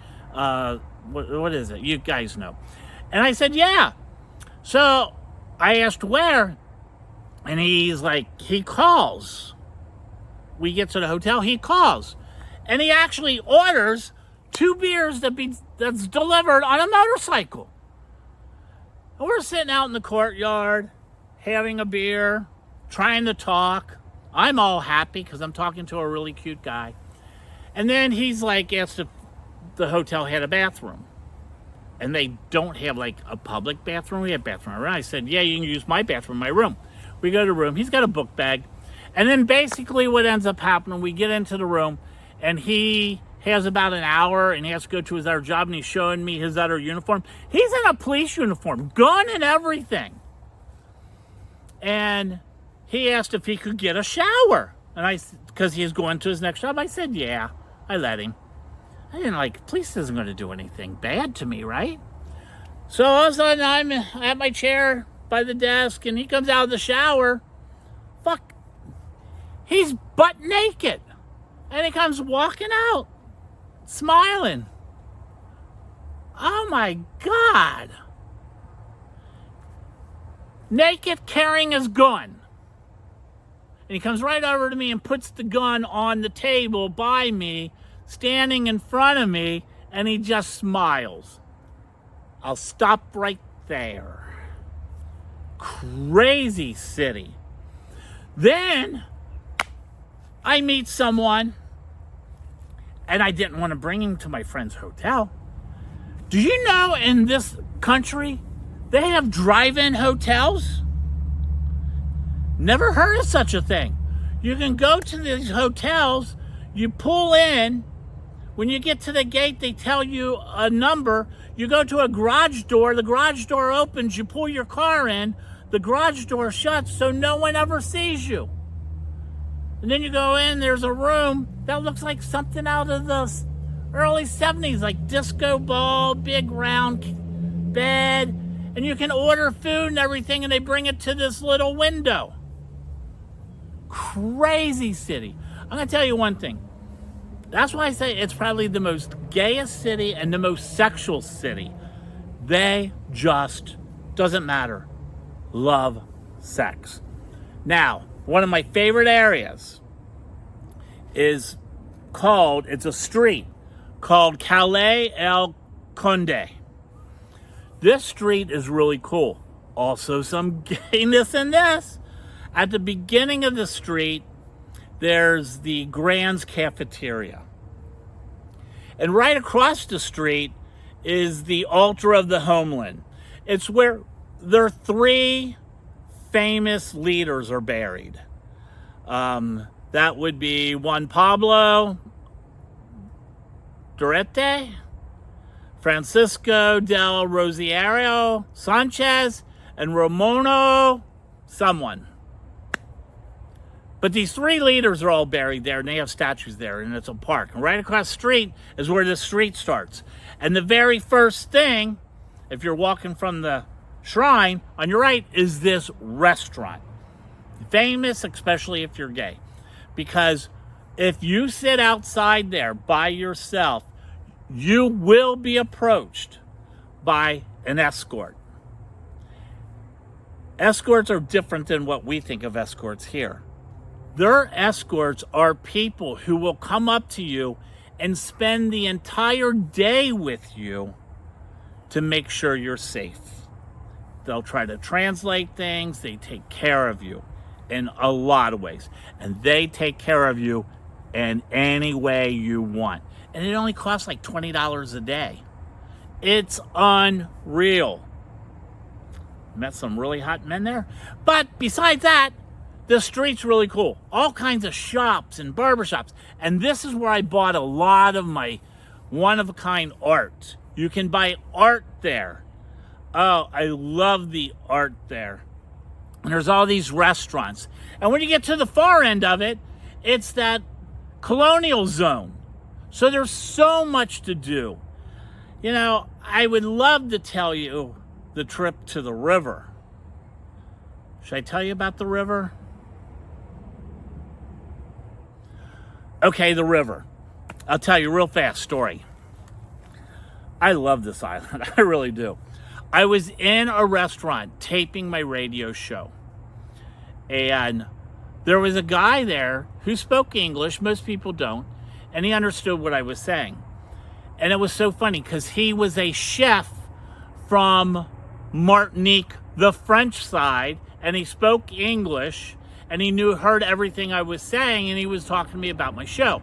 What is it? You guys know. And I said, yeah. So I asked where, and he's like, he calls. We get to the hotel, he calls. And he actually orders 2 beers that's delivered on a motorcycle. And we're sitting out in the courtyard, having a beer, trying to talk. I'm all happy because I'm talking to a really cute guy. And then he's like, asked if the hotel had a bathroom. And they don't have like a public bathroom. We have a bathroom. I said, yeah, you can use my bathroom, my room. We go to the room. He's got a book bag. And then basically what ends up happening, we get into the room and he has about an hour and he has to go to his other job and he's showing me his other uniform. He's in a police uniform, gun and everything. And he asked if he could get a shower. And because he's going to his next job, I said, yeah, I let him. I didn't police isn't going to do anything bad to me, right? So all of a sudden, I'm at my chair by the desk, and he comes out of the shower. He's butt naked. And he comes walking out, smiling. Oh my God. Naked, carrying his gun. And he comes right over to me and puts the gun on the table by me, standing in front of me, and he just smiles. I'll stop right there. Crazy city. Then I meet someone, and I didn't want to bring him to my friend's hotel. Do you know in this country they have drive-in hotels? Never heard of such a thing. You can go to these hotels, you pull in. When you get to the gate, they tell you a number. You go to a garage door. The garage door opens. You pull your car in. The garage door shuts so no one ever sees you. And then you go in. There's a room that looks like something out of the early 70s, like disco ball, big round bed. And you can order food and everything, and they bring it to this little window. Crazy city. I'm going to tell you one thing. That's why I say it's probably the most gayest city and the most sexual city. They just, doesn't matter, love sex. Now, one of my favorite areas is it's a street called Calais El Conde. This street is really cool. Also some gayness in this. At the beginning of the street, there's the Grand's Cafeteria. And right across the street is the Altar of the Homeland. It's where their 3 famous leaders are buried. That would be Juan Pablo Durete, Francisco del Rosario Sanchez, and Romono someone. But these 3 leaders are all buried there, and they have statues there, and it's a park. And right across the street is where the street starts. And the very first thing, if you're walking from the shrine, on your right is this restaurant. Famous, especially if you're gay. Because if you sit outside there by yourself, you will be approached by an escort. Escorts are different than what we think of escorts here. Their escorts are people who will come up to you and spend the entire day with you to make sure you're safe. They'll try to translate things. They take care of you in a lot of ways. And they take care of you in any way you want. And it only costs like $20 a day. It's unreal. Met some really hot men there. But besides that, the street's really cool. All kinds of shops and barbershops. And this is where I bought a lot of my one-of-a-kind art. You can buy art there. Oh, I love the art there. And there's all these restaurants. And when you get to the far end of it, it's that colonial zone. So there's so much to do. You know, I would love to tell you the trip to the river. Should I tell you about the river? Okay, the river. I'll tell you a real fast story. I love this island. I really do. I was in a restaurant taping my radio show. And there was a guy there who spoke English. Most people don't. And he understood what I was saying. And it was so funny because he was a chef from Martinique, the French side, and he spoke English, and he heard everything I was saying, and he was talking to me about my show.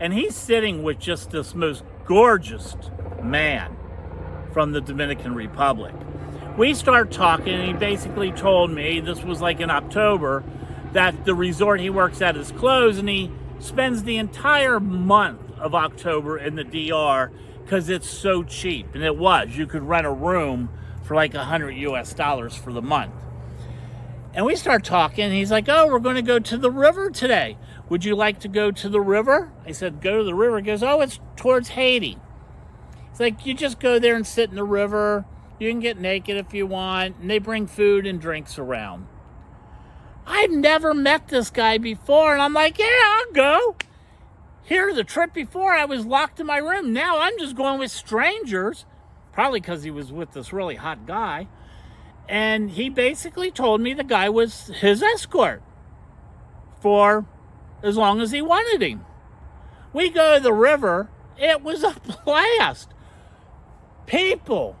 And he's sitting with just this most gorgeous man from the Dominican Republic. We start talking, and he basically told me, this was like in October, that the resort he works at is closed, and he spends the entire month of October in the DR because it's so cheap. And it was. You could rent a room for like $100 US for the month. And we start talking, and he's like, oh, we're going to go to the river today. Would you like to go to the river? I said, go to the river. He goes, oh, it's towards Haiti. It's like, you just go there and sit in the river. You can get naked if you want. And they bring food and drinks around. I've never met this guy before. And I'm like, yeah, I'll go. Here, the trip before, I was locked in my room. Now I'm just going with strangers. Probably because he was with this really hot guy. And he basically told me the guy was his escort for as long as he wanted him. We go to the river. It was a blast. People,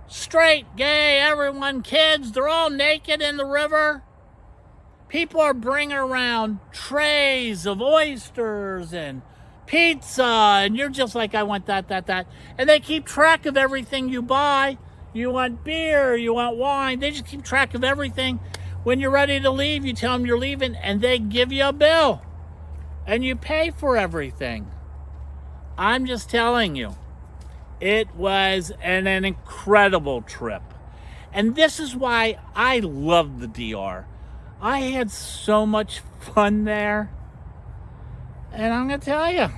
straight, gay, everyone, kids, they're all naked in the river. People are bringing around trays of oysters and pizza, and you're just like, I want that. And they keep track of everything you buy. You want beer, you want wine. They just keep track of everything. When you're ready to leave, you tell them you're leaving, and they give you a bill. And you pay for everything. I'm just telling you. It was an incredible trip. And this is why I love the DR. I had so much fun there. And I'm going to tell you,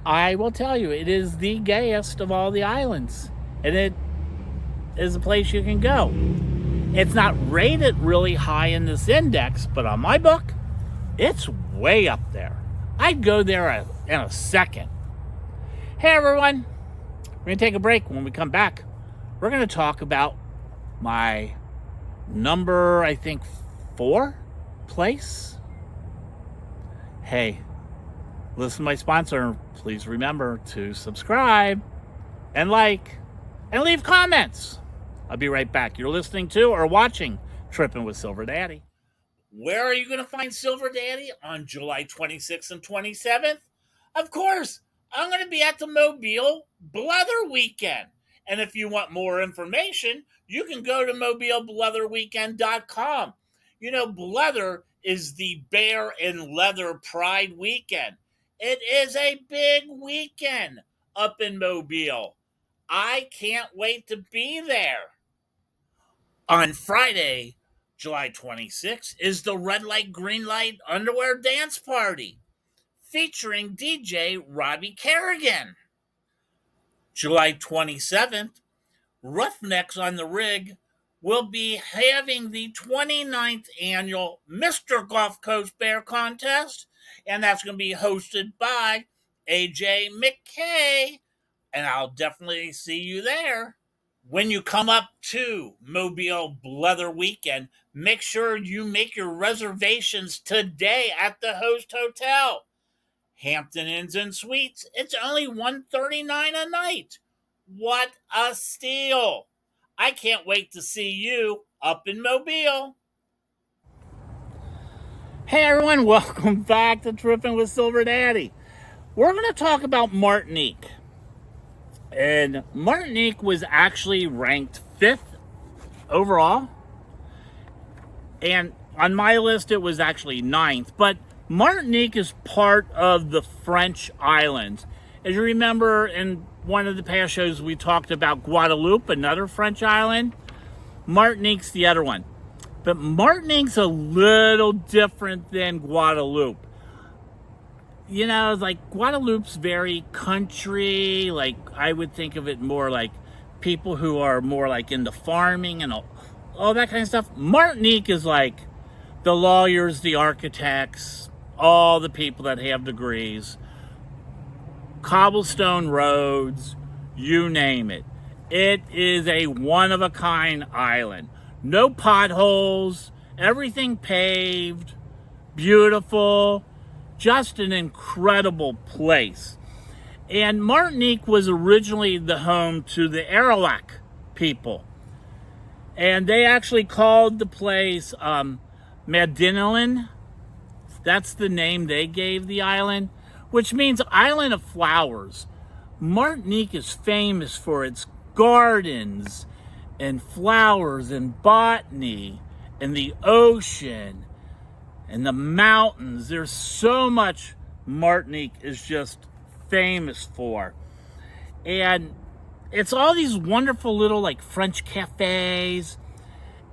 I will tell you, it is the gayest of all the islands. And it is a place you can go. It's not rated really high in this index, but on my book, it's way up there. I'd go there in a second. Hey everyone, we're going to take a break. When we come back, we're going to talk about my number, I think, 4 place. Hey, listen to my sponsor. Please remember to subscribe and like and leave comments. I'll be right back. You're listening to or watching Trippin' with Silver Daddy. Where are you going to find Silver Daddy on July 26th and 27th? Of course, I'm going to be at the Mobile Blether Weekend. And if you want more information, you can go to mobilebletherweekend.com. You know, Blether is the bear and leather pride weekend. It is a big weekend up in Mobile. I can't wait to be there. On Friday, July 26th, is the Red Light, Green Light Underwear Dance Party featuring DJ Robbie Kerrigan. July 27th, Roughnecks on the Rig will be having the 29th annual Mr. Gulf Coast Bear Contest, and that's going to be hosted by AJ McKay, and I'll definitely see you there. When you come up to Mobile Blether Weekend, make sure you make your reservations today at the host hotel. Hampton Inns and Suites, it's only $139 a night. What a steal. I can't wait to see you up in Mobile. Hey everyone, welcome back to Trippin' with Silver Daddy. We're going to talk about Martinique. And Martinique was actually ranked 5th overall. And on my list, it was actually 9th. But Martinique is part of the French islands. As you remember, in one of the past shows, we talked about Guadeloupe, another French island. Martinique's the other one. But Martinique's a little different than Guadeloupe. You know, like Guadeloupe's very country. Like, I would think of it more like people who are more like into farming and all that kind of stuff. Martinique is like the lawyers, the architects, all the people that have degrees, cobblestone roads, you name it. It is a one-of-a-kind island. No potholes, everything paved, beautiful, just an incredible place. And Martinique was originally the home to the Arawak people. And they actually called the place Medinalin. That's the name they gave the island, which means Island of Flowers. Martinique is famous for its gardens and flowers and botany and the ocean and the mountains. There's so much Martinique is just famous for. And it's all these wonderful little like French cafes.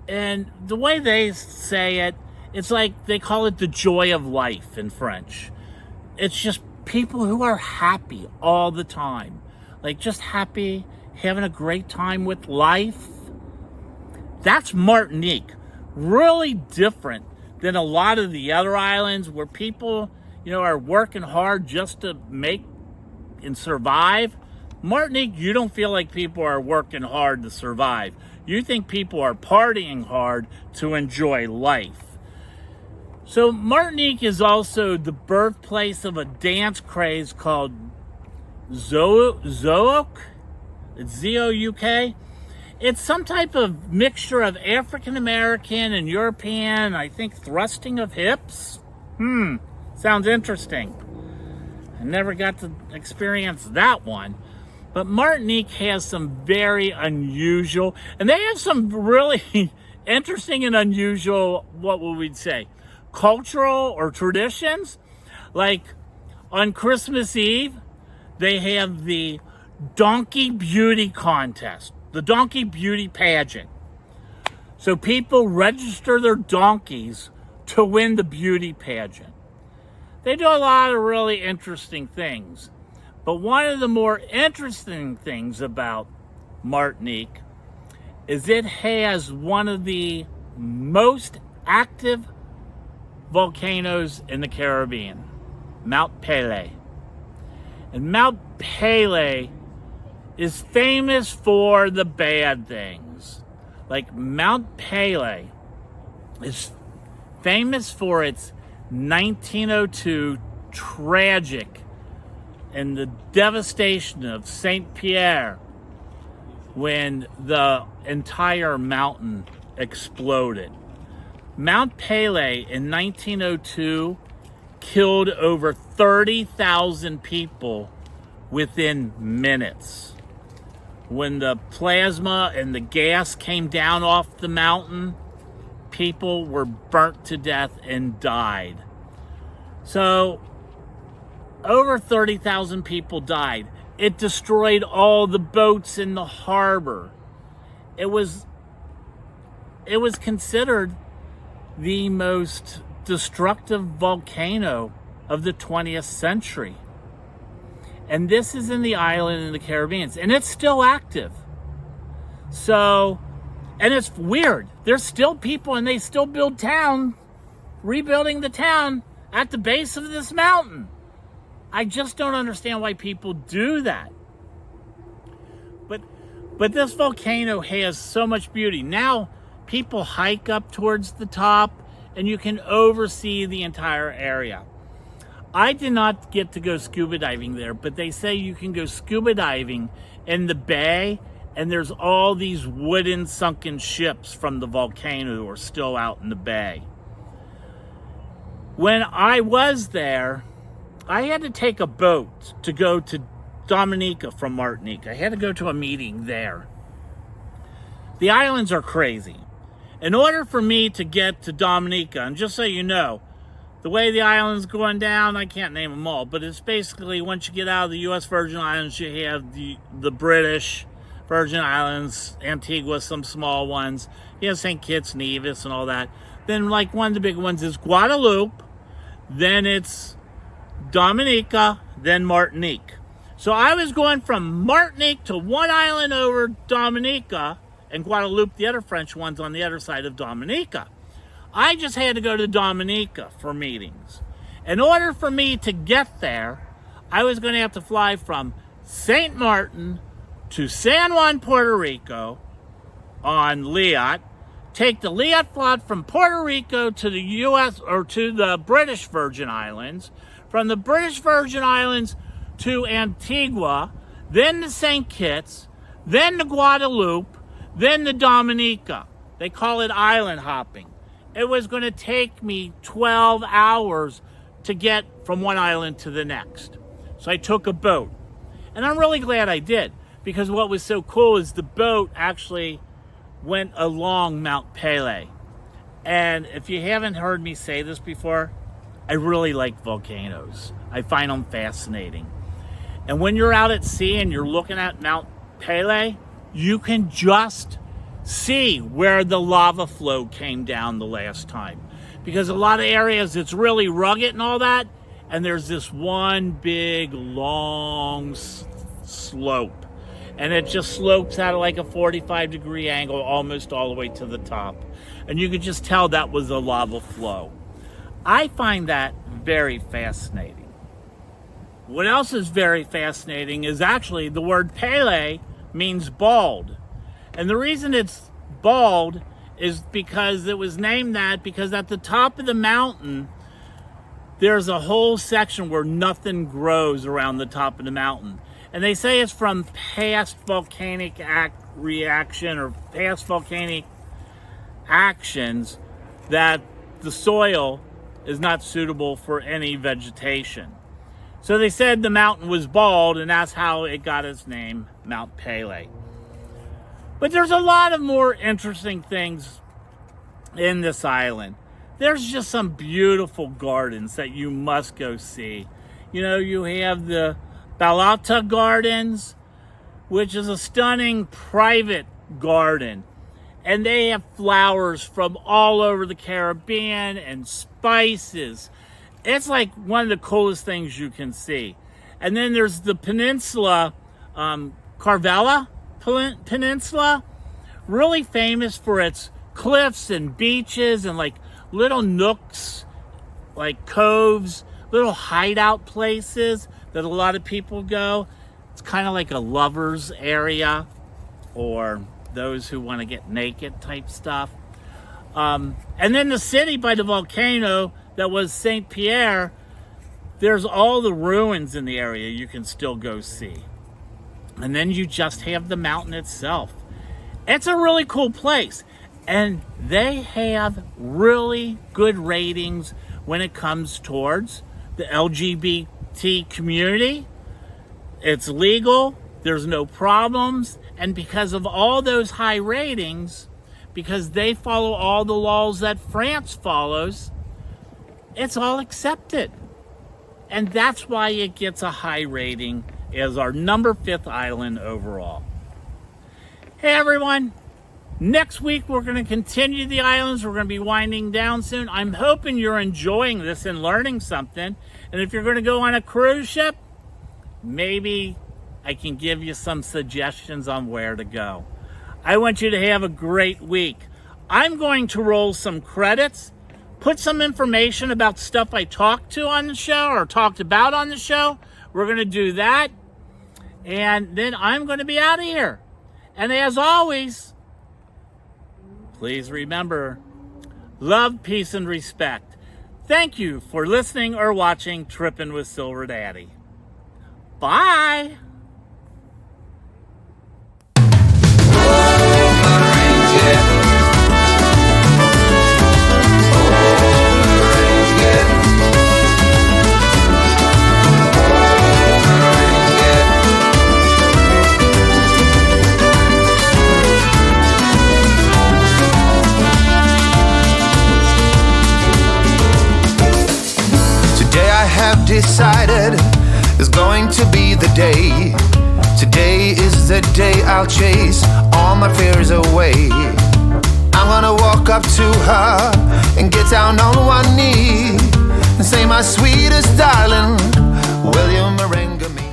And the way they say it, it's like they call it the joy of life in French. It's just people who are happy all the time. Like just happy, having a great time with life. That's Martinique. Really different than a lot of the other islands where people, are working hard just to make and survive. Martinique, you don't feel like people are working hard to survive. You think people are partying hard to enjoy life. So Martinique is also the birthplace of a dance craze called Zouk. It's Z-O-U-K. It's some type of mixture of African American and European, I think thrusting of hips. Sounds interesting. I never got to experience that one. But Martinique has some very unusual, and they have some really interesting and unusual, what would we say, cultural or traditions. Like on Christmas Eve, they have the Donkey Beauty Contest, the Donkey Beauty Pageant. So people register their donkeys to win the beauty pageant. They do a lot of really interesting things. But one of the more interesting things about Martinique is it has one of the most active volcanoes in the Caribbean, Mount Pelée. And Mount Pelée is famous for the bad things. Like Mount Pelée is famous for its 1902 tragic and the devastation of St. Pierre when the entire mountain exploded. Mount Pelée in 1902 killed over 30,000 people within minutes. When the plasma and the gas came down off the mountain, people were burnt to death and died. So, over 30,000 people died. It destroyed all the boats in the harbor. It was considered the most destructive volcano of the 20th century. And this is in the island in the Caribbean, and it's still active. So, and it's weird. There's still people, and they still build town, rebuilding the town at the base of this mountain. I just don't understand why people do that. But this volcano has so much beauty. Now, people hike up towards the top, and you can oversee the entire area. I did not get to go scuba diving there, but they say you can go scuba diving in the bay, and there's all these wooden sunken ships from the volcano who are still out in the bay. When I was there, I had to take a boat to go to Dominica from Martinique. I had to go to a meeting there. The islands are crazy. In order for me to get to Dominica, and just so you know, the way the island's going down, I can't name them all, but it's basically once you get out of the U.S. Virgin Islands, you have the British Virgin Islands, Antigua, some small ones. You have St. Kitts, Nevis, and all that. Then, like, one of the big ones is Guadeloupe. Then it's Dominica, then Martinique. So I was going from Martinique to one island over Dominica, and Guadeloupe, the other French one's on the other side of Dominica. I just had to go to Dominica for meetings. In order for me to get there, I was going to have to fly from St. Martin to San Juan, Puerto Rico on Liat, take the Liat flight from Puerto Rico to the U.S. or to the British Virgin Islands, from the British Virgin Islands to Antigua, then to St. Kitts, then to Guadeloupe, then to Dominica. They call it island hopping. It was going to take me 12 hours to get from one island to the next. So I took a boat. And I'm really glad I did, because what was so cool is the boat actually went along Mount Pelée. And if you haven't heard me say this before, I really like volcanoes. I find them fascinating. And when you're out at sea and you're looking at Mount Pelée, you can just see where the lava flow came down the last time. Because a lot of areas, it's really rugged and all that, and there's this one big, long slope. And it just slopes out at like a 45-degree angle almost all the way to the top. And you could just tell that was a lava flow. I find that very fascinating. What else is very fascinating is actually the word Pelée means bald. And the reason it's bald is because it was named that because at the top of the mountain, there's a whole section where nothing grows around the top of the mountain. And they say it's from past volcanic reaction or past volcanic actions that the soil is not suitable for any vegetation. So they said the mountain was bald, and that's how it got its name, Mount Pelée. But there's a lot of more interesting things in this island. There's just some beautiful gardens that you must go see. You know, you have the Balata Gardens, which is a stunning private garden. And they have flowers from all over the Caribbean and spices. It's like one of the coolest things you can see. And then there's the peninsula, Carvela Peninsula, really famous for its cliffs and beaches and like little nooks, like coves, little hideout places that a lot of people go. It's kind of like a lover's area or those who want to get naked type stuff. And then the city by the volcano that was St. Pierre, there's all the ruins in the area you can still go see. And then you just have the mountain itself. It's a really cool place. And they have really good ratings when it comes towards the LGBT community. It's legal. There's no problems. And because of all those high ratings, because they follow all the laws that France follows, it's all accepted. And that's why it gets a high rating as our number 5th island overall. Hey everyone, next week we're going to continue the islands. We're going to be winding down soon. I'm hoping you're enjoying this and learning something. And if you're going to go on a cruise ship, maybe I can give you some suggestions on where to go. I want you to have a great week. I'm going to roll some credits, put some information about stuff I talked to on the show or talked about on the show. We're going to do that. And then I'm going to be out of here. And as always, please remember, love, peace, and respect. Thank you for listening or watching Trippin' with Silver Daddy. Bye. Decided is going to be the day. Today is the day I'll chase all my fears away. I'm gonna walk up to her and get down on one knee and say, my sweetest darling, will you merengue me?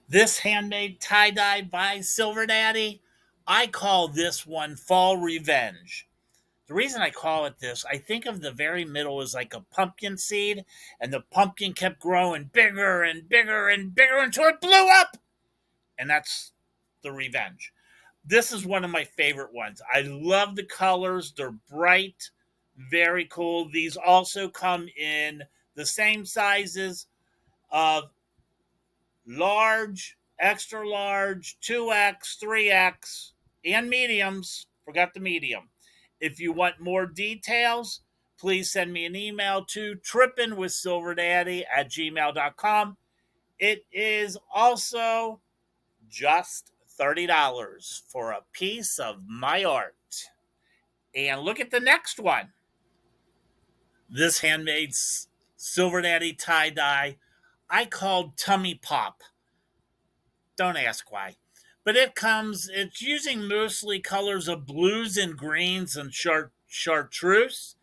This handmade tie-dye by Silver Daddy, I call this one Fall Revenge. The reason I call it this, I think of the very middle as like a pumpkin seed, and the pumpkin kept growing bigger and bigger and bigger until it blew up. And that's the revenge. This is one of my favorite ones. I love the colors. They're bright, very cool. These also come in the same sizes of large, extra large, 2X, 3X, and mediums. Forgot the medium. If you want more details, please send me an email to trippinwithsilverdaddy@gmail.com. It is also just $30 for a piece of my art. And look at the next one. This handmade Silver Daddy tie-dye I called Tummy Pop. Don't ask why. But it's using mostly colors of blues and greens and chartreuse.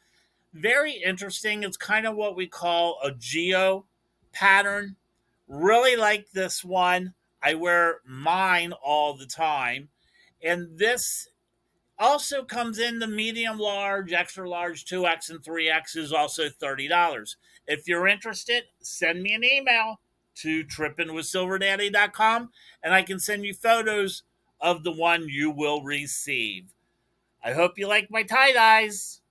Very interesting. It's kind of what we call a geo pattern. Really like this one. I wear mine all the time. And this also comes in the medium large, extra large, 2X, and 3X is also $30. If you're interested, send me an email to trippinwithsilverdaddy.com and I can send you photos of the one you will receive. I hope you like my tie-dyes.